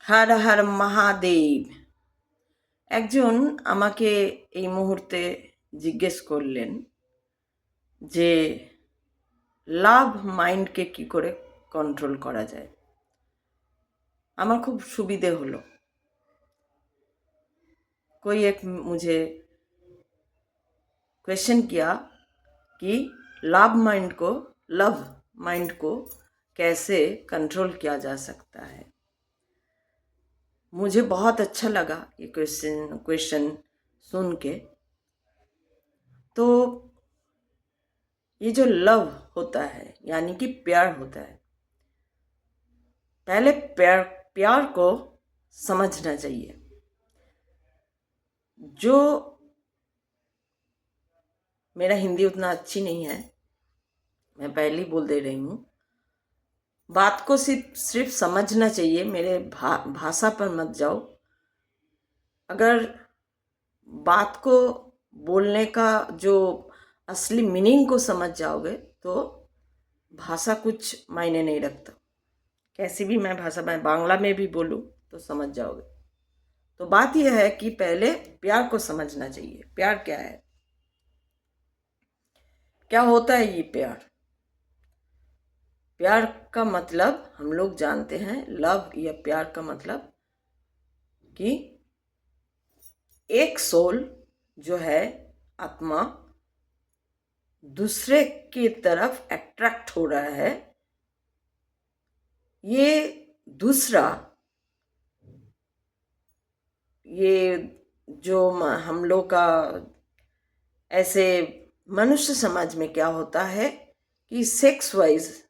হর হর মহাদেব। একজন আমাকে এই মুহূর্তে জিজ্ঞেস করলেন যে লাভ মাইন্ডকে কি করে कंट्रोल करा जाए। আমার খুব সুবিধে হলো। कोई एक मुझे क्वेश्चन किया कि लव माइंड को कैसे कंट्रोल किया जा सकता है। मुझे बहुत अच्छा लगा ये क्वेश्चन सुन के। तो ये जो लव होता है यानी कि प्यार होता है, पहले प्यार को समझना चाहिए। जो मेरा हिंदी उतना अच्छी नहीं है, मैं पहले बोल दे रही हूँ, बात को सिर्फ समझना चाहिए। मेरे भाषा पर मत जाओ। अगर बात को बोलने का जो असली मीनिंग को समझ जाओगे तो भाषा कुछ मायने नहीं रखता। कैसी भी मैं भाषा में बांग्ला में भी बोलूँ तो समझ जाओगे। तो बात यह है कि पहले प्यार को समझना चाहिए। प्यार क्या है, क्या होता है ये प्यार? प्यार का मतलब हम लोग जानते हैं। लव या प्यार का मतलब कि एक सोल जो है, आत्मा, दूसरे की तरफ अट्रैक्ट हो रहा है। ये दूसरा, ये जो हम लोग का ऐसे मनुष्य समाज में क्या होता है कि सेक्स वाइज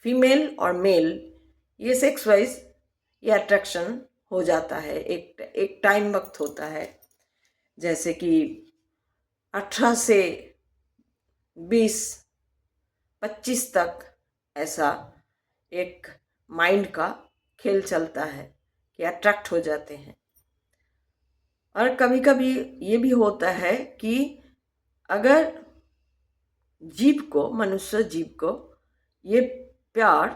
फीमेल और मेल, ये सेक्स वाइज ये अट्रैक्शन हो जाता है। एक टाइम वक्त होता है, जैसे कि 18 से 20-25 तक ऐसा एक माइंड का खेल चलता है कि अट्रैक्ट हो जाते हैं। और कभी कभी ये भी होता है कि अगर मनुष्य जीव को ये प्यार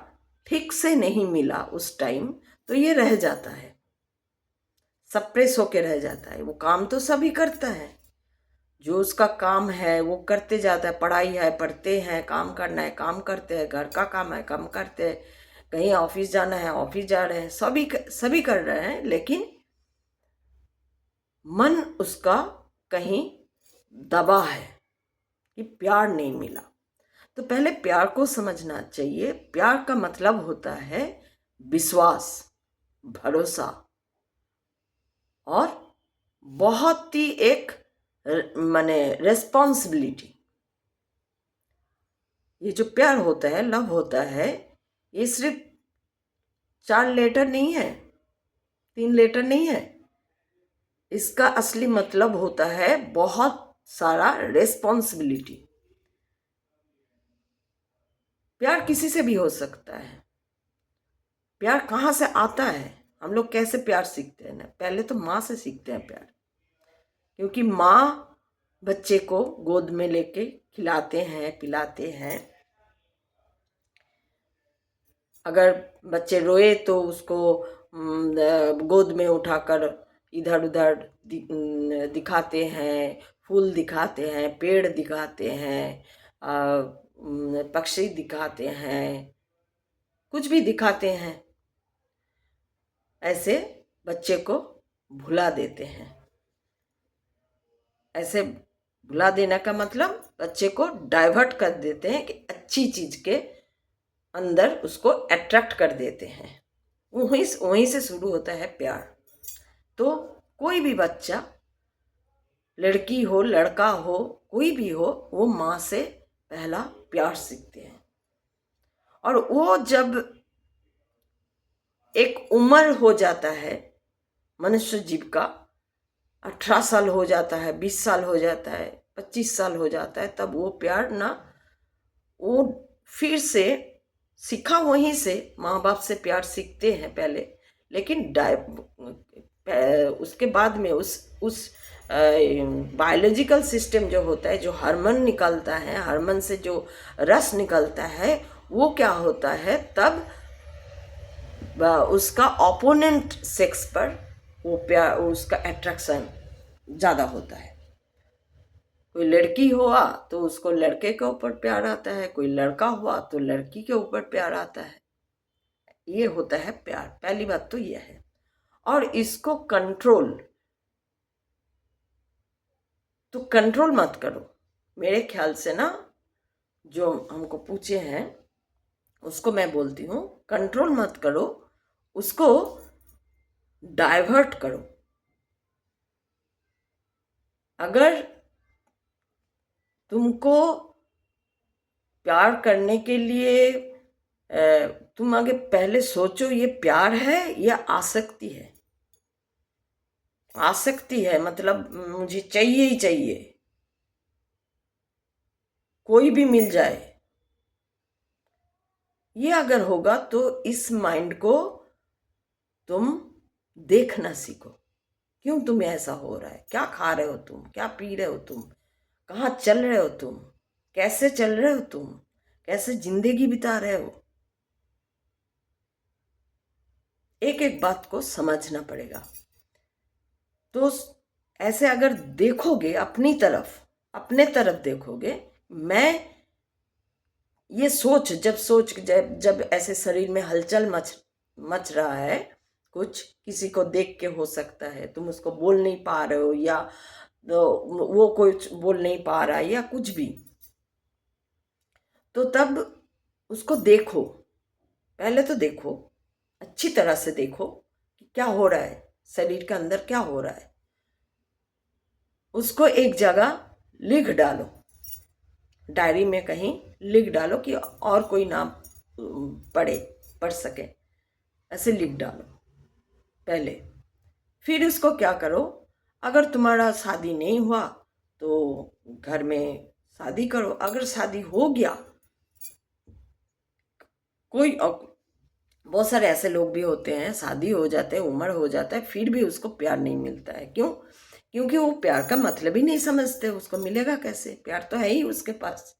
ठीक से नहीं मिला उस टाइम, तो ये रह जाता है, सप्रेस होके रह जाता है। वो काम तो सभी करता है, जो उसका काम है वो करते जाता है। पढ़ाई है, पढ़ते हैं, काम करना है, काम करते हैं, घर का काम है, काम करते हैं, कहीं ऑफिस जाना है, ऑफिस जा रहे हैं, सभी कर रहे हैं, लेकिन मन उसका कहीं दबा है कि प्यार नहीं मिला। तो पहले प्यार को समझना चाहिए। प्यार का मतलब होता है विश्वास, भरोसा, और बहुत ही एक माने रेस्पॉन्सिबिलिटी। ये जो प्यार होता है, लव होता है, ये सिर्फ 4 लेटर नहीं है, 3 लेटर नहीं है। इसका असली मतलब होता है बहुत सारा रेस्पॉन्सिबिलिटी। प्यार किसी से भी हो सकता है। प्यार कहाँ से आता है? हम लोग कैसे प्यार सीखते हैं ना, पहले तो माँ से सीखते हैं प्यार, क्योंकि माँ बच्चे को गोद में लेके खिलाते हैं, पिलाते हैं। अगर बच्चे रोए तो उसको गोद में उठाकर इधर उधर दिखाते हैं, फूल दिखाते हैं, पेड़ दिखाते हैं, पक्षी दिखाते हैं, कुछ भी दिखाते हैं। ऐसे बच्चे को भुला देते हैं। ऐसे भुला देने का मतलब बच्चे को डाइवर्ट कर देते हैं कि अच्छी चीज के अंदर उसको अट्रैक्ट कर देते हैं। वहीं से शुरू होता है प्यार। तो कोई भी बच्चा, लड़की हो लड़का हो, कोई भी हो, वो माँ से पहला प्यार सीखते हैं। और वो जब एक उम्र हो जाता है मनुष्य जीव का, 18 साल हो जाता है, 20 साल हो जाता है, 25 साल हो जाता है, तब वो प्यार ना, वो फिर से सीखा वहीं से, माँ बाप से प्यार सीखते हैं पहले, लेकिन उसके बाद में उस बायोलॉजिकल सिस्टम जो होता है, जो हार्मोन निकलता है, हार्मोन से जो रस निकलता है, वो क्या होता है, तब उसका ओपोनेंट सेक्स पर वो प्यार, उसका अट्रैक्शन ज़्यादा होता है। कोई लड़की हुआ तो उसको लड़के के ऊपर प्यार आता है, कोई लड़का हुआ तो लड़की के ऊपर प्यार आता है। ये होता है प्यार। पहली बात तो यह है। और इसको कंट्रोल मत करो। मेरे ख्याल से ना, जो हमको पूछे हैं उसको मैं बोलती हूँ, कंट्रोल मत करो, उसको डाइवर्ट करो। अगर तुमको प्यार करने के लिए तुम आगे पहले सोचो, ये प्यार है या आसक्ति है। आसक्ति है मतलब मुझे चाहिए ही चाहिए, कोई भी मिल जाए, ये अगर होगा तो इस माइंड को तुम देखना सीखो। क्यों तुम्हें ऐसा हो रहा है, क्या खा रहे हो तुम, क्या पी रहे हो तुम, कहाँ चल रहे हो तुम, कैसे चल रहे हो तुम, कैसे जिंदगी बिता रहे हो। एक एक बात को समझना पड़ेगा। तो ऐसे अगर देखोगे अपने तरफ देखोगे, मैं ये जब ऐसे शरीर में हलचल मच रहा है, कुछ किसी को देख के हो सकता है, तुम उसको बोल नहीं पा रहे हो, या वो कुछ बोल नहीं पा रहा है, या कुछ भी, तो तब उसको देखो। पहले तो देखो, अच्छी तरह से देखो कि क्या हो रहा है, शरीर के अंदर क्या हो रहा है। उसको एक जगह लिख डालो, डायरी में कहीं लिख डालो कि और कोई ना पढ़ सके, ऐसे लिख डालो पहले। फिर उसको क्या करो, अगर तुम्हारा शादी नहीं हुआ तो घर में शादी करो। अगर शादी हो गया, कोई बहुत सारे ऐसे लोग भी होते हैं, शादी हो जाते हैं, उम्र हो जाता है, फिर भी उसको प्यार नहीं मिलता है। क्यों? क्योंकि वो प्यार का मतलब ही नहीं समझते। उसको मिलेगा कैसे? प्यार तो है ही उसके पास।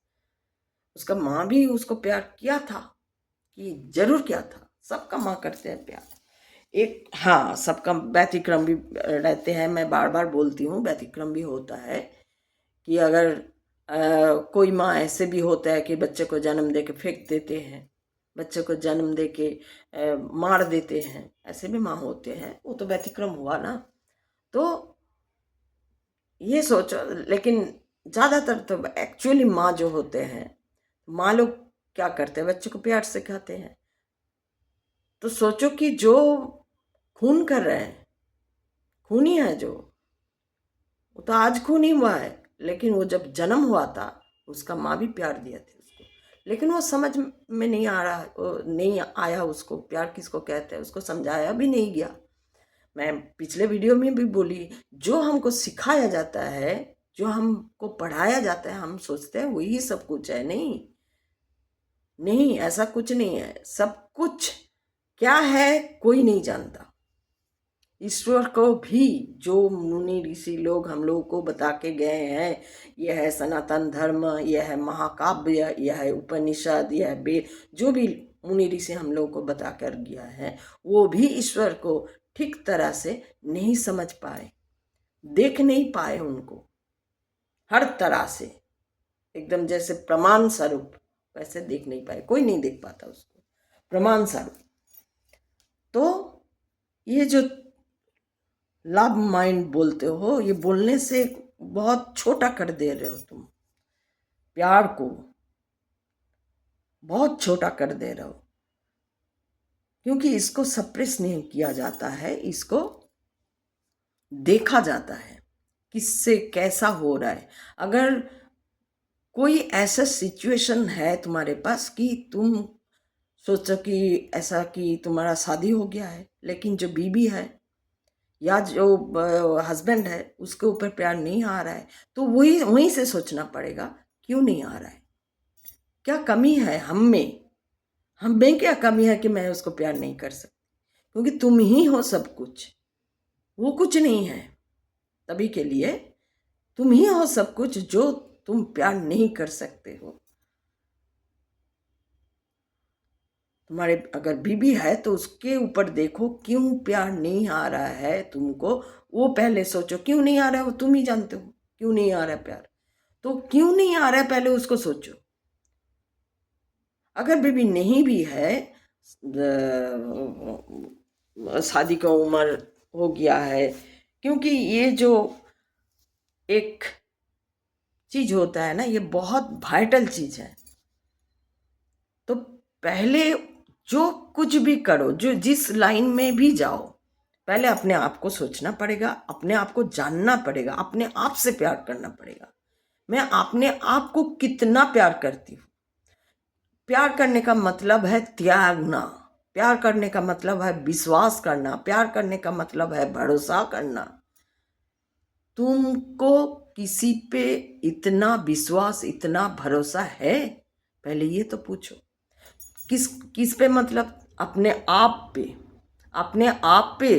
उसका माँ भी उसको प्यार किया था, कि जरूर किया था। सबका माँ करते हैं प्यार। एक हाँ, सबका व्यतिक्रम भी रहते हैं। मैं बार बार बोलती हूँ, व्यतिक्रम भी होता है कि अगर कोई माँ ऐसे भी होता है कि बच्चे को जन्म दे के फेंक देते हैं, बच्चे को जन्म दे के मार देते हैं, ऐसे भी माँ होते हैं। वो तो व्यतिक्रम हुआ ना। तो ये सोचो, लेकिन ज़्यादातर तो एक्चुअली माँ जो होते हैं, माँ लोग क्या करते हैं, बच्चे को प्यार सिखाते हैं। तो सोचो कि जो खून कर रहे हैं, खूनी है जो, वो तो आज खूनी हुआ है, लेकिन वो जब जन्म हुआ था उसका माँ भी प्यार दिया था उसको, लेकिन वो समझ में नहीं आ रहा, नहीं आया उसको प्यार किसको कहते हैं, उसको समझाया भी नहीं गया। मैं पिछले वीडियो में भी बोली, जो हमको सिखाया जाता है, जो हमको पढ़ाया जाता है, हम सोचते हैं वही सब कुछ है। नहीं नहीं, ऐसा कुछ नहीं है। सब कुछ क्या है कोई नहीं जानता। ईश्वर को भी जो मुनि ऋषि लोग हम लोगों को बता के गए हैं, यह है सनातन धर्म, यह है महाकाव्य, यह है उपनिषद, यह है वेद, जो भी मुनि ऋषि हम लोगों को बता कर गया है, वो भी ईश्वर को ठीक तरह से नहीं समझ पाए, देख नहीं पाए उनको हर तरह से, एकदम जैसे प्रमाण स्वरूप वैसे देख नहीं पाए। कोई नहीं देख पाता उसको प्रमाण स्वरूप। तो ये जो लव माइंड बोलते हो, ये बोलने से बहुत छोटा कर दे रहे हो तुम। प्यार को बहुत छोटा कर दे रहे हो, क्योंकि इसको सप्रेस नहीं किया जाता है, इसको देखा जाता है किससे कैसा हो रहा है। अगर कोई ऐसा सिचुएशन है तुम्हारे पास कि तुम सोचो कि ऐसा कि तुम्हारा शादी हो गया है, लेकिन जो बीवी है या जो हस्बैंड है उसके ऊपर प्यार नहीं आ रहा है, तो वहीं से सोचना पड़ेगा, क्यों नहीं आ रहा है, क्या कमी है हम में क्या कमी है कि मैं उसको प्यार नहीं कर सकती। क्योंकि तुम ही हो सब कुछ, वो कुछ नहीं है। तभी के लिए तुम ही हो सब कुछ जो तुम प्यार नहीं कर सकते हो। तुम्हारे अगर बीबी है तो उसके ऊपर देखो क्यों प्यार नहीं आ रहा है तुमको, वो पहले सोचो। क्यों नहीं आ रहा है वो तुम ही जानते हो, क्यों नहीं आ रहा है प्यार। तो क्यों नहीं आ रहा है पहले उसको सोचो। अगर बीबी नहीं भी है, शादी का उम्र हो गया है, क्योंकि ये जो एक चीज होता है ना, ये बहुत वाइटल चीज है। तो पहले जो कुछ भी करो, जो जिस लाइन में भी जाओ, पहले अपने आप को सोचना पड़ेगा, अपने आप को जानना पड़ेगा, अपने आप से प्यार करना पड़ेगा। मैं अपने आप को कितना प्यार करती हूँ। प्यार करने का मतलब है त्यागना, प्यार करने का मतलब है विश्वास करना, प्यार करने का मतलब है भरोसा करना। तुमको किसी पे इतना विश्वास, इतना भरोसा है? पहले ये तो पूछो। किस किस पे? मतलब अपने आप पे। अपने आप पे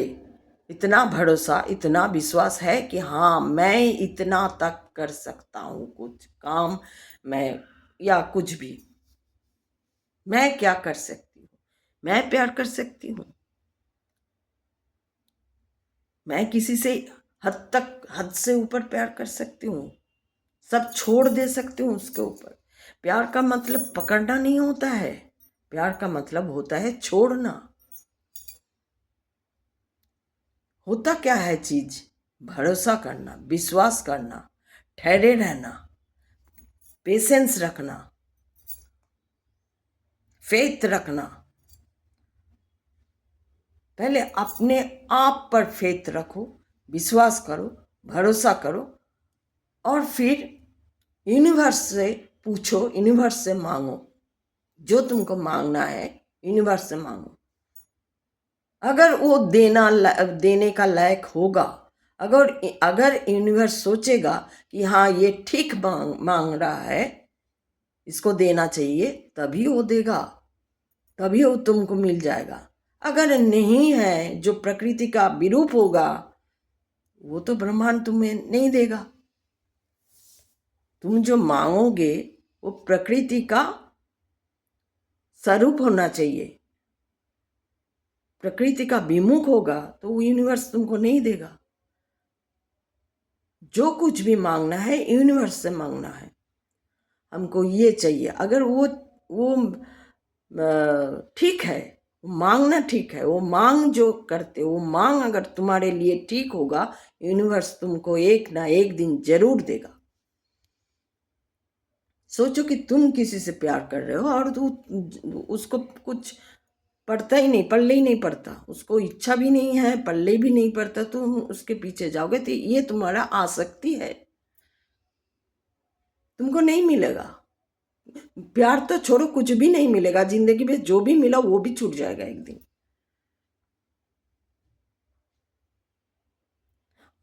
इतना भरोसा, इतना विश्वास है कि हाँ मैं इतना तक कर सकता हूँ, कुछ काम मैं, या कुछ भी मैं क्या कर सकती हूँ, मैं प्यार कर सकती हूँ, मैं किसी से हद से ऊपर प्यार कर सकती हूँ, सब छोड़ दे सकती हूँ उसके ऊपर। प्यार का मतलब पकड़ना नहीं होता है, प्यार का मतलब होता है छोड़ना। होता क्या है चीज? भरोसा करना, विश्वास करना, ठहरे रहना, पेशेंस रखना, फेथ रखना। पहले अपने आप पर फेथ रखो, विश्वास करो, भरोसा करो, और फिर यूनिवर्स से पूछो, यूनिवर्स से मांगो। जो तुमको मांगना है यूनिवर्स से मांगो। अगर वो देने का लायक होगा, अगर अगर यूनिवर्स सोचेगा कि हाँ ये ठीक मांग रहा है, इसको देना चाहिए, तभी वो देगा, तभी वो तुमको मिल जाएगा। अगर नहीं है, जो प्रकृति का विरूप होगा, वो तो ब्रह्मांड तुम्हें नहीं देगा। तुम जो मांगोगे वो प्रकृति का स्वरूप होना चाहिए। प्रकृति का विमुख होगा तो वो यूनिवर्स तुमको नहीं देगा। जो कुछ भी मांगना है यूनिवर्स से मांगना है। हमको ये चाहिए, अगर वो ठीक है, मांगना ठीक है, वो मांग जो करते, वो मांग अगर तुम्हारे लिए ठीक होगा, यूनिवर्स तुमको एक ना एक दिन जरूर देगा। सोचो कि तुम किसी से प्यार कर रहे हो और उसको कुछ पड़ता ही नहीं, पल्ले ही नहीं पड़ता, उसको इच्छा भी नहीं है, पल्ले भी नहीं पड़ता, तुम उसके पीछे जाओगे तो ये तुम्हारा आसक्ति है, तुमको नहीं मिलेगा। प्यार तो छोड़ो, कुछ भी नहीं मिलेगा जिंदगी में, जो भी मिला वो भी छूट जाएगा एक दिन।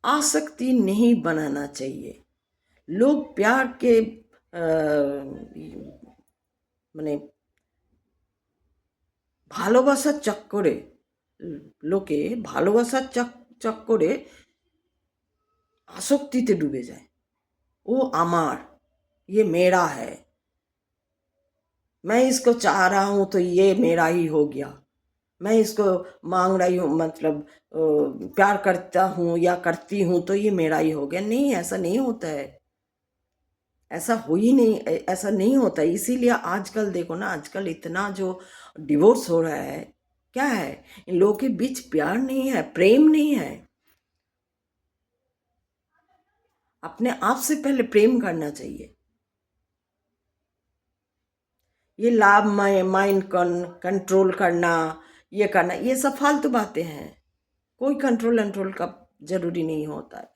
आसक्ति नहीं बनाना चाहिए। लोग प्यार के মানে ভালোবাসার চক্করে, লোকে ভালোবাসার চক্করে আসক্তিতে ডুবে যায়। ও আমার, ये मेरा है, मैं इसको चाह रहा हूं तो ये मेरा ही हो गया, मैं इसको मांग रही हूँ, मतलब प्यार करता हूँ या करती हूँ तो ये मेरा ही हो गया। नहीं, ऐसा नहीं होता है, ऐसा हो ही नहीं, ऐसा नहीं होता। इसीलिए आजकल देखो ना, आजकल इतना जो डिवोर्स हो रहा है, क्या है? इन लोगों के बीच प्यार नहीं है, प्रेम नहीं है। अपने आप से पहले प्रेम करना चाहिए। ये लाभ माइंड कंट्रोल करना, ये करना, ये सब फालतू बातें हैं। कोई कंट्रोल का जरूरी नहीं होता है।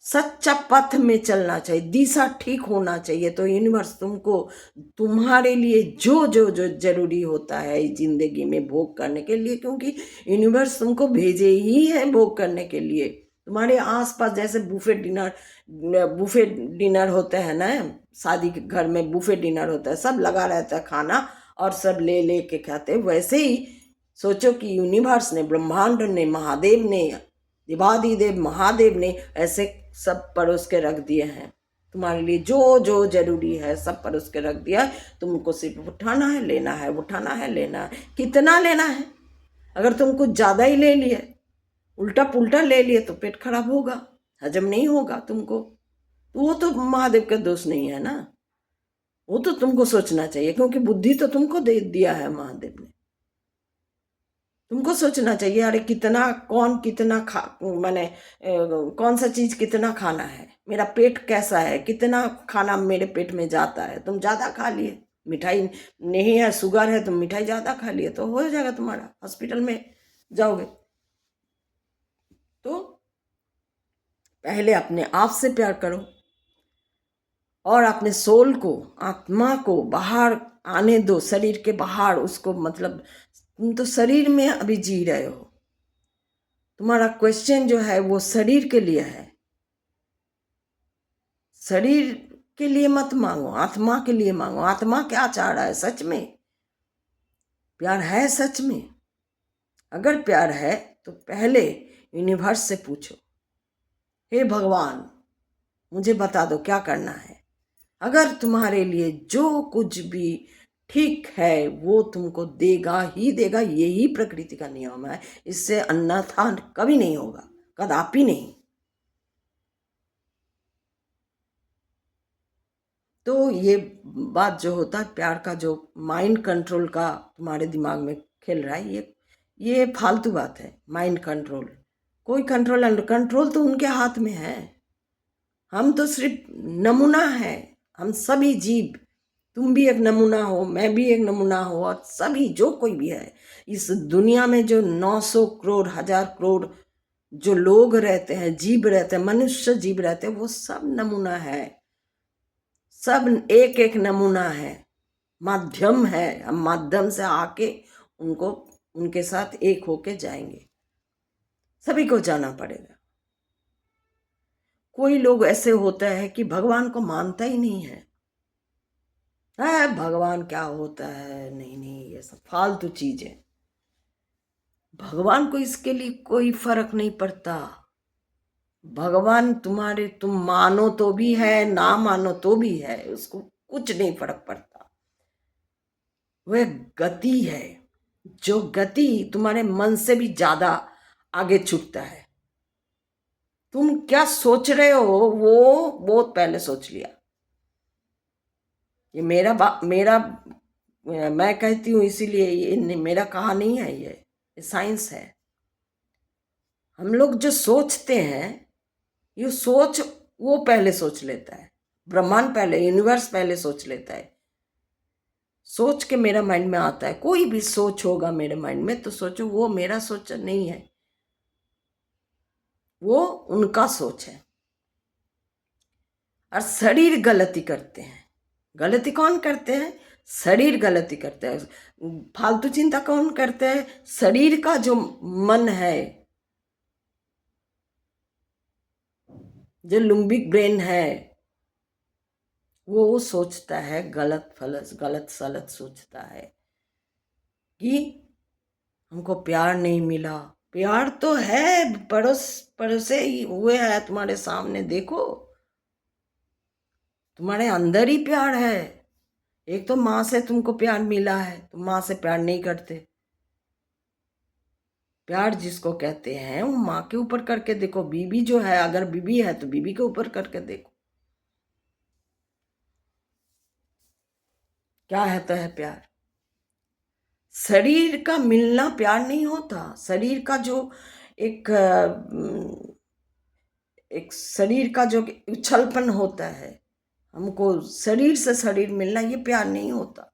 सच्चा पथ में चलना चाहिए, दिशा ठीक होना चाहिए। तो यूनिवर्स तुमको, तुम्हारे लिए जो जो जो जरूरी होता है जिंदगी में भोग करने के लिए, क्योंकि यूनिवर्स तुमको भेजे ही है भोग करने के लिए। तुम्हारे आसपास जैसे बुफे डिनर होते हैं ना, शादी के घर में बुफे डिनर होता है, सब लगा रहता है खाना और सब ले ले के खाते, वैसे ही सोचो कि यूनिवर्स ने, ब्रह्मांड ने, महादेव ने, देवादिदेव महादेव ने ऐसे सब परोस के रख दिए हैं। तुम्हारे लिए जो जो जरूरी है सब परोस के रख दिया है। तुमको सिर्फ उठाना है, लेना है, उठाना है, लेना है। कितना लेना है? अगर तुम कुछ ज़्यादा ही ले लिए, उल्टा पुल्टा ले लिए, तो पेट खराब होगा, हजम नहीं होगा तुमको। तो वो तो महादेव का दोष नहीं है ना, वो तो तुमको सोचना चाहिए, क्योंकि बुद्धि तो तुमको दे दिया है महादेव ने। तुमको सोचना चाहिए, अरे कितना, कौन कितना खा, माने कौन सा चीज कितना खाना है, मेरा पेट कैसा है, कितना खाना मेरे पेट में जाता है। तुम ज्यादा खा लिए, मिठाई नहीं है, शुगर है, तुम मिठाई ज्यादा खा लिए, तो हो जाएगा तुम्हारा, हॉस्पिटल में जाओगे। तो पहले अपने आप से प्यार करो और अपने सोल को, आत्मा को बाहर आने दो, शरीर के बाहर उसको, मतलब तुम तो शरीर में अभी जी रहे हो। तुम्हारा क्वेश्चन जो है वो शरीर के लिए है, शरीर के लिए मत मांगो, आत्मा के लिए मांगो। आत्मा क्या चाह रहा है सच में? प्यार है सच में? अगर प्यार है तो पहले यूनिवर्स से पूछो, हे भगवान मुझे बता दो क्या करना है। अगर तुम्हारे लिए जो कुछ भी ठीक है वो तुमको देगा ही देगा, यही प्रकृति का नियम है, इससे अन्यथा कभी नहीं होगा, कदापि नहीं। तो ये बात जो होता है प्यार का, जो माइंड कंट्रोल का तुम्हारे दिमाग में खेल रहा है, ये फालतू बात है। माइंड कंट्रोल, कोई कंट्रोल अंडर कंट्रोल तो उनके हाथ में है। हम तो सिर्फ नमूना है, हम सभी जीव, तुम भी एक नमूना हो, मैं भी एक नमूना हो, और सभी जो कोई भी है इस दुनिया में, जो 900 करोड़ 1000 करोड़ जो लोग रहते हैं, जीव रहते हैं, मनुष्य जीव रहते हैं, वो सब नमूना है, सब एक एक नमूना है, माध्यम है। हम माध्यम से आके उनको, उनके साथ एक होके जाएंगे। सभी को जाना पड़ेगा। कोई लोग ऐसे होता है कि भगवान को मानता ही नहीं है, भगवान क्या होता है, नहीं नहीं, ये सब फालतू चीजें। भगवान को इसके लिए कोई फर्क नहीं पड़ता। भगवान तुम्हारे, तुम मानो तो भी है, ना मानो तो भी है, उसको कुछ नहीं फर्क पड़ता। वह गति है, जो गति तुम्हारे मन से भी ज्यादा आगे छुटता है। तुम क्या सोच रहे हो वो बहुत पहले सोच लिया। ये मेरा मैं कहती हूँ इसीलिए, ये मेरा कहा नहीं है, ये साइंस है। हम लोग जो सोचते हैं, ये सोच वो पहले सोच लेता है, ब्रह्मांड पहले, यूनिवर्स पहले सोच लेता है। सोच के मेरा माइंड में आता है, कोई भी सोच होगा मेरे माइंड में तो सोचो वो मेरा सोच नहीं है, वो उनका सोच है। और शरीर गलती करते हैं। गलती कौन करते हैं? शरीर गलती करते हैं। फालतू चिंता कौन करते हैं? शरीर का जो मन है, जो लिम्बिक ब्रेन है, वो सोचता है गलत फलत, गलत सलत सोचता है कि हमको प्यार नहीं मिला। प्यार तो है, पड़ोसे ही हुए है तुम्हारे सामने, देखो तुम्हारे अंदर ही प्यार है। एक तो माँ से तुमको प्यार मिला है, तुम माँ से प्यार नहीं करते। प्यार जिसको कहते हैं वो माँ के ऊपर करके देखो। बीबी जो है, अगर बीबी है तो बीबी के ऊपर करके देखो क्या होता है प्यार। शरीर का मिलना प्यार नहीं होता। शरीर का जो एक एक शरीर का जो उछलपन होता है, हमको शरीर से शरीर मिलना, ये प्यार नहीं होता।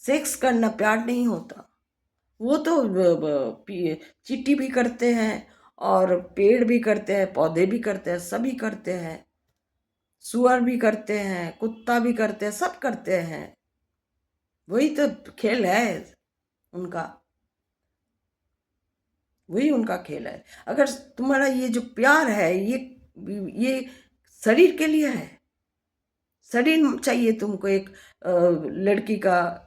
सेक्स करना प्यार नहीं होता। वो तो चींटी भी करते हैं, और पेड़ भी करते हैं, पौधे भी करते हैं, सभी करते हैं, सुअर भी करते हैं, कुत्ता भी करते हैं, सब करते हैं। वही तो खेल है उनका, वही उनका खेल है। अगर तुम्हारा ये जो प्यार है, ये शरीर के लिए है। शरीर चाहिए तुमको, एक लड़की का,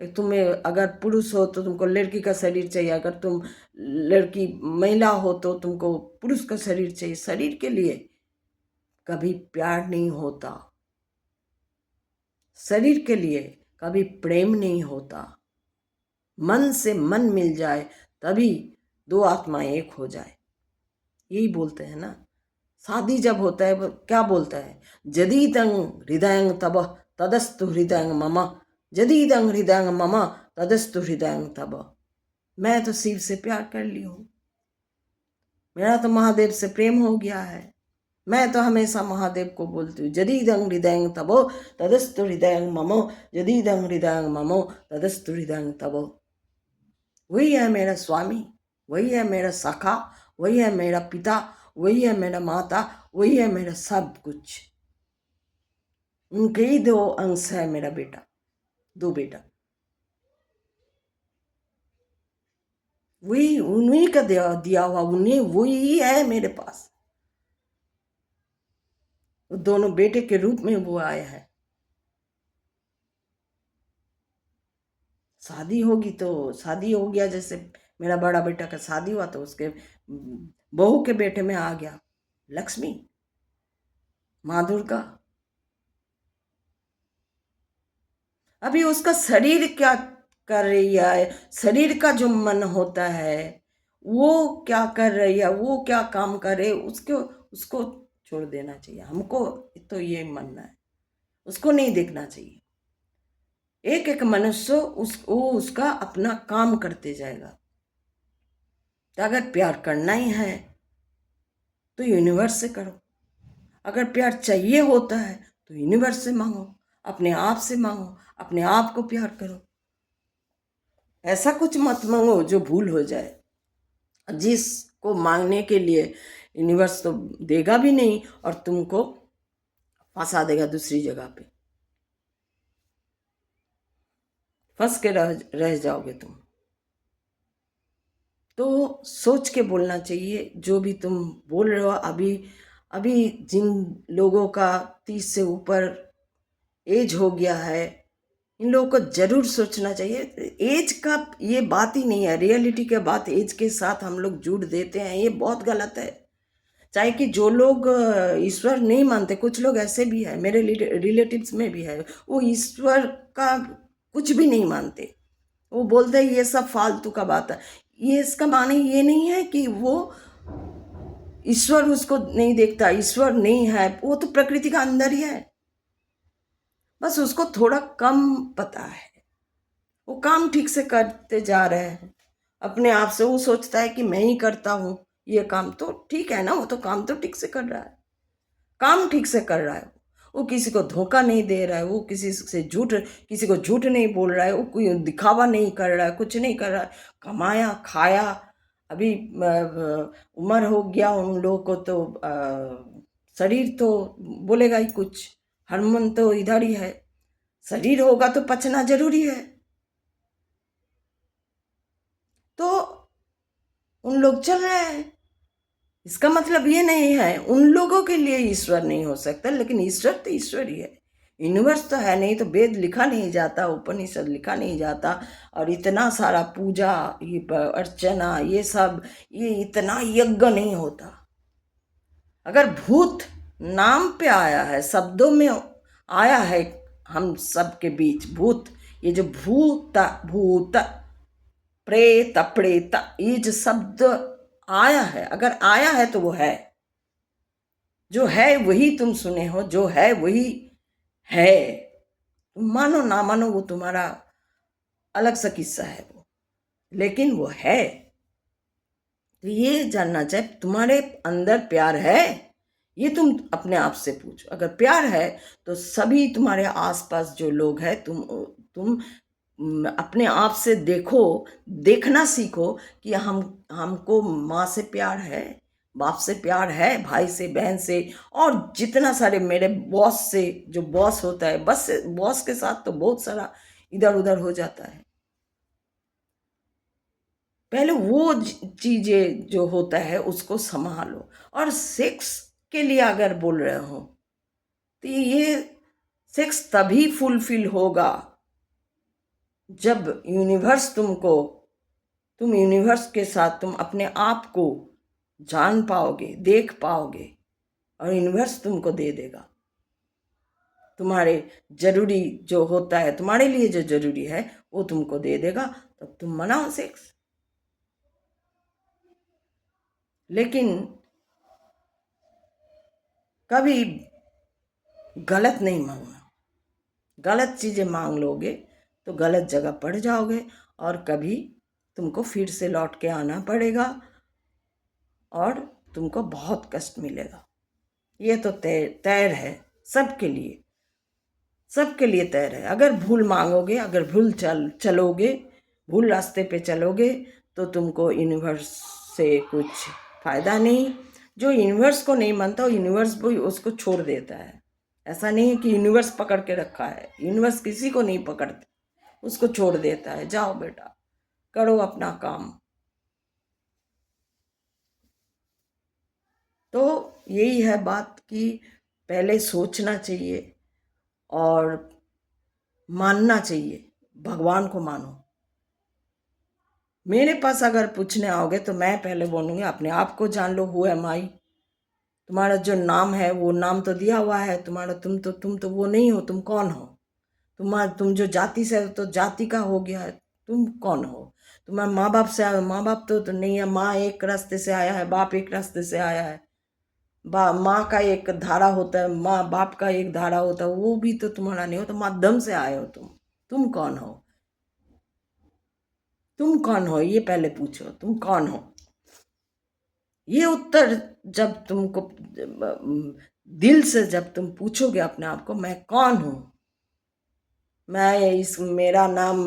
तुम्हें अगर पुरुष हो तो तुमको लड़की का शरीर चाहिए, अगर तुम लड़की महिला हो तो तुमको पुरुष का शरीर चाहिए। शरीर के लिए कभी प्यार नहीं होता। शरीर के लिए कभी प्रेम नहीं होता। मन से मन मिल जाए तभी दो आत्मा एक हो जाए, यही बोलते हैं ना। शादी जब होता है वो क्या बोलता है, जदीदं हृदयं तब तदस्तु हृदयं मम, जदीदं हृदयं मम तदस्तु हृदयं तब। मैं तो शिव से प्यार कर ली हूँ, मेरा तो महादेव से प्रेम हो गया है। मैं तो हमेशा महादेव को बोलती हूँ, जदीदं हृदयं तबो तदस्तु हृदयं ममो, जदीदं हृदयं ममो तदस्तु हृदयं तबो। वही है मेरा स्वामी, वही है मेरा सखा, वही है मेरा पिता, वही है मेरा माता, वही है मेरा सब कुछ। उनके ही दो अंश है मेरा बेटा, दो बेटा, वही उन्हीं का दिया हुआ, उन्हीं वही है मेरे पास। दोनों बेटे के रूप में वो आया है। शादी होगी तो शादी हो गया, जैसे मेरा बड़ा बेटा का शादी हुआ तो उसके बहू के बेटे में आ गया लक्ष्मी, माँ दुर्गा। अभी उसका शरीर क्या कर रही है, शरीर का जो मन होता है वो क्या कर रही है, वो क्या काम करे, उसको छोड़ देना चाहिए। हमको तो ये मानना है, उसको नहीं देखना चाहिए। एक एक मनुष्य वो उसका अपना काम करते जाएगा। तो अगर प्यार करना ही है तो यूनिवर्स से करो, अगर प्यार चाहिए होता है तो यूनिवर्स से मांगो, अपने आप से मांगो, अपने आप को प्यार करो। ऐसा कुछ मत मांगो जो भूल हो जाए। जिसको मांगने के लिए यूनिवर्स तो देगा भी नहीं और तुमको फंसा देगा दूसरी जगह पे, फंस के रह जाओगे तुम। तो सोच के बोलना चाहिए जो भी तुम बोल रहे हो। अभी अभी जिन लोगों का 30 से ऊपर एज हो गया है, इन लोगों को जरूर सोचना चाहिए। एज का ये बात ही नहीं है, रियलिटी के बात एज के साथ हम लोग जुड़ देते हैं, ये बहुत गलत है। चाहे कि जो लोग ईश्वर नहीं मानते, कुछ लोग ऐसे भी है, मेरे रिलेटिव्स में भी है, वो ईश्वर का कुछ भी नहीं मानते। वो बोलते हैं ये सब फालतू का बात है। ये इसका माने ये नहीं है कि वो ईश्वर उसको नहीं देखता, ईश्वर नहीं है, वो तो प्रकृति का अंदर ही है, बस उसको थोड़ा कम पता है। वो काम ठीक से करते जा रहे हैं अपने आप से। वो सोचता है कि मैं ही करता हूँ ये काम, तो ठीक है ना, वो तो काम तो ठीक से कर रहा है, काम ठीक से कर रहा है। वो किसी को धोखा नहीं दे रहा है, वो किसी को झूठ नहीं बोल रहा है, वो कोई दिखावा नहीं कर रहा है, कुछ नहीं कर रहा है। कमाया खाया। अभी उम्र हो गया उन लोगों को तो शरीर तो बोलेगा ही कुछ, हार्मोन तो इधर ही है। शरीर होगा तो पचना जरूरी है। तो उन लोग चल रहे हैं, इसका मतलब ये नहीं है उन लोगों के लिए ईश्वर नहीं हो सकता, लेकिन ईश्वर तो ईश्वर ही है। यूनिवर्स तो है, नहीं तो वेद लिखा नहीं जाता, उपनिषद लिखा नहीं जाता, और इतना सारा पूजा, ये अर्चना, ये सब, ये इतना यज्ञ नहीं होता। अगर भूत नाम पे आया है, शब्दों में आया है, हम सब के बीच भूत, ये जो भूत भूत प्रेत प्रेत, ये जो शब्द आया है, अगर आया है तो वो है, जो है वही तुम सुने हो, जो है वही है। तुम मानो ना मानो वो तुम्हारा अलग सा किस्सा है वो, लेकिन वो है। तो ये जानना चाहिए, तुम्हारे अंदर प्यार है, ये तुम अपने आप से पूछो। अगर प्यार है तो सभी तुम्हारे आसपास जो लोग हैं, तुम अपने आप से देखो, देखना सीखो कि हमको माँ से प्यार है, बाप से प्यार है, भाई से, बहन से, और जितना सारे मेरे बॉस से, जो बॉस होता है, बस बॉस के साथ तो बहुत सारा इधर उधर हो जाता है। पहले वो चीजें जो होता है उसको संभालो। और सेक्स के लिए अगर बोल रहे हो तो ये सेक्स तभी फुलफिल होगा जब तुम यूनिवर्स के साथ तुम अपने आप को जान पाओगे, देख पाओगे, और यूनिवर्स तुमको दे देगा। तुम्हारे जरूरी जो होता है, तुम्हारे लिए जो जरूरी है वो तुमको दे देगा, तब तुम मनाओ सेक्स। लेकिन कभी गलत नहीं मांगना। गलत चीज़ें मांग लोगे तो गलत जगह पड़ जाओगे, और कभी तुमको फिर से लौट के आना पड़ेगा और तुमको बहुत कष्ट मिलेगा। ये तो तैर है सबके लिए, सबके लिए तैर है। अगर भूल मांगोगे, अगर भूल चलोगे, भूल रास्ते पे चलोगे, तो तुमको यूनिवर्स से कुछ फ़ायदा नहीं। जो यूनिवर्स को नहीं मानता, वो यूनिवर्स भी उसको छोड़ देता है। ऐसा नहीं है कि यूनिवर्स पकड़ के रखा है, यूनिवर्स किसी को नहीं पकड़ते, उसको छोड़ देता है। जाओ बेटा, करो अपना काम। तो यही है बात कि पहले सोचना चाहिए और मानना चाहिए। भगवान को मानो। मेरे पास अगर पूछने आओगे तो मैं पहले बोलूँगी अपने आप को जान लो। हु एम आई। तुम्हारा जो नाम है वो नाम तो दिया हुआ है तुम्हारा, तुम तो वो नहीं हो। तुम कौन हो? तुम जो जाति से हो तो जाति का हो गया है। तुम कौन हो? तुम्हारे माँ बाप से आए हो, माँ बाप तो नहीं है। माँ एक रास्ते से आया है, बाप एक रास्ते से आया है। माँ का एक धारा होता है, माँ बाप का एक धारा होता है, वो भी तो तुम्हारा नहीं हो। तो माध्यम से आए हो तुम कौन हो? तुम कौन हो ये पहले पूछो, तुम कौन हो? ये उत्तर जब तुमको दिल से जब तुम पूछोगे अपने आप को, मैं कौन हूँ, मैं इस मेरा नाम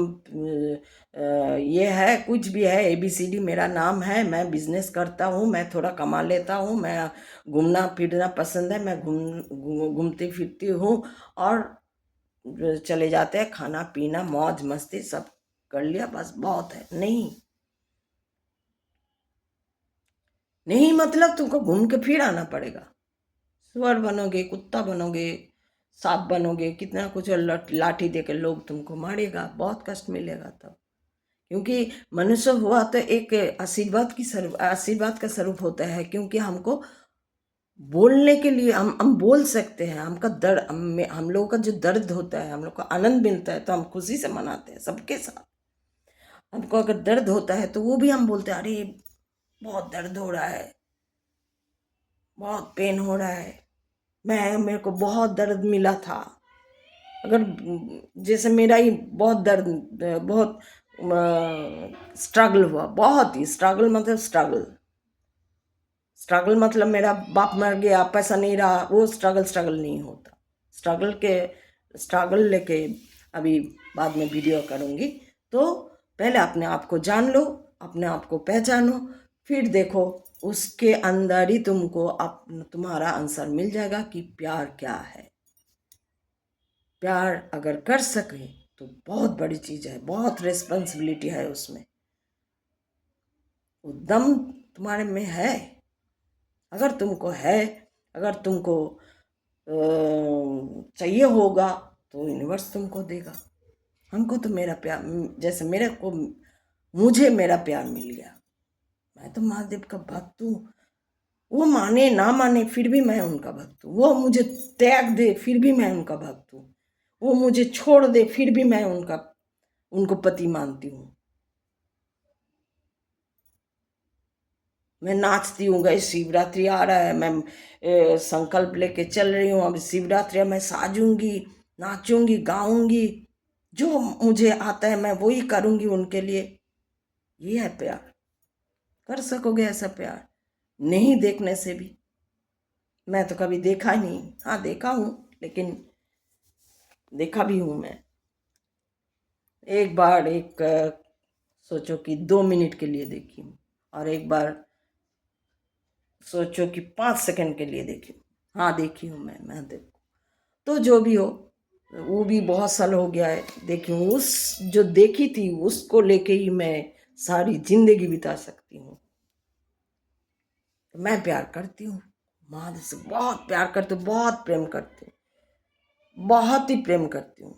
ये है, कुछ भी है, ABCD मेरा नाम है, मैं बिजनेस करता हूँ, मैं थोड़ा कमा लेता हूँ, मैं घूमना फिरना पसंद है, मैं घूमती फिरती हूँ, और चले जाते हैं, खाना पीना मौज मस्ती सब कर लिया, बस बहुत है। नहीं मतलब तुमको घूम के फिर आना पड़ेगा। सुअर बनोगे, कुत्ता बनोगे, सांप बनोगे, कितना कुछ, लाठी देकर लोग तुमको मारेगा, बहुत कष्ट मिलेगा तब। क्योंकि मनुष्य हुआ तो एक आशीर्वाद का स्वरूप होता है। क्योंकि हमको बोलने के लिए हम बोल सकते हैं। हमका दर्द, हम लोगों का जो दर्द होता है, हम लोग को आनंद मिलता है तो हम खुशी से मनाते हैं सबके साथ। हमको अगर दर्द होता है तो वो भी हम बोलते हैं, अरे बहुत दर्द हो रहा है, बहुत पेन हो रहा है, मेरे को बहुत दर्द मिला था। अगर जैसे मेरा ही बहुत दर्द, बहुत स्ट्रगल हुआ, बहुत ही स्ट्रगल, मतलब स्ट्रगल मतलब मेरा बाप मर गया, पैसा नहीं रहा, वो स्ट्रगल नहीं होता। स्ट्रगल लेके अभी बाद में वीडियो करूँगी। तो पहले अपने आप को जान लो, अपने आप को पहचानो, फिर देखो उसके अंदर ही तुमको तुम्हारा आंसर मिल जाएगा कि प्यार क्या है। प्यार अगर कर सके तो बहुत बड़ी चीज़ है, बहुत रिस्पॉन्सिबिलिटी है उसमें। वो दम तुम्हारे में है। अगर तुमको है, अगर तुमको चाहिए होगा तो यूनिवर्स तुमको देगा। हमको तो मेरा प्यार, जैसे मुझे मेरा प्यार मिल गया। मैं तो महादेव का भक्त हूँ। वो माने ना माने फिर भी मैं उनका भक्त हूँ। वो मुझे त्याग दे फिर भी मैं उनका भक्त हूँ। वो मुझे छोड़ दे फिर भी मैं उनको पति मानती हूँ। मैं नाचती हूँ। गई शिवरात्रि आ रहा है, मैं संकल्प लेके चल रही हूँ। अब शिवरात्रि मैं साजूंगी, नाचूंगी, गाऊंगी, जो मुझे आता है मैं वही करूंगी उनके लिए। ये है प्यार। कर सकोगे ऐसा प्यार नहीं देखने से भी? मैं तो कभी देखा नहीं, हाँ देखा हूँ, लेकिन देखा भी हूँ मैं। एक बार सोचो कि 2 मिनट के लिए देखी हूँ, और एक बार सोचो कि 5 सेकंड के लिए देखी हूँ। हाँ देखी हूँ मैं देखो। तो जो भी हो, वो भी बहुत साल हो गया है देखी हूँ। उस जो देखी थी उसको लेके ही मैं सारी जिंदगी बिता सकती हूँ। तो मैं प्यार करती हूँ, महादेव से बहुत प्यार करती हूँ, बहुत प्रेम करती हूँ, बहुत ही प्रेम करती हूँ।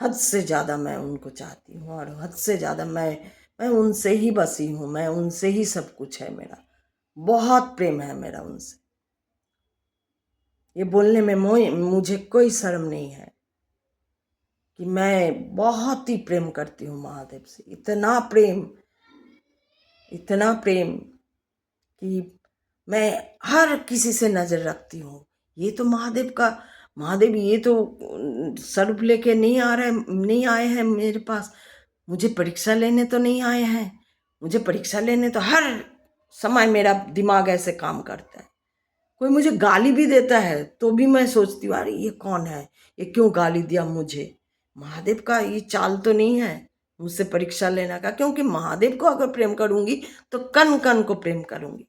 हद से ज़्यादा मैं उनको चाहती हूँ, और हद से ज़्यादा मैं उनसे ही बसी हूँ, मैं उनसे ही सब कुछ है मेरा। बहुत प्रेम है मेरा उनसे। ये बोलने में मुझे कोई शर्म नहीं है कि मैं बहुत ही प्रेम करती हूँ महादेव से, इतना प्रेम कि मैं हर किसी से नजर रखती हूँ। ये तो महादेव ये तो स्वरूप लेके नहीं आए हैं मेरे पास। मुझे परीक्षा लेने तो नहीं आए हैं। मुझे परीक्षा लेने तो हर समय मेरा दिमाग ऐसे काम करता है। कोई मुझे गाली भी देता है तो भी मैं सोचती हूँ, अरे ये कौन है, ये क्यों गाली दिया मुझे। महादेव का ये चाल तो नहीं है मुझसे परीक्षा लेने का, क्योंकि महादेव को अगर प्रेम करूंगी तो कण कण को प्रेम करूंगी।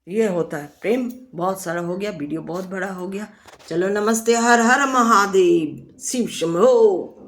ये होता है प्रेम। बहुत सारा हो गया, वीडियो बहुत बड़ा हो गया। चलो नमस्ते, हर हर महादेव, शिव शंभो।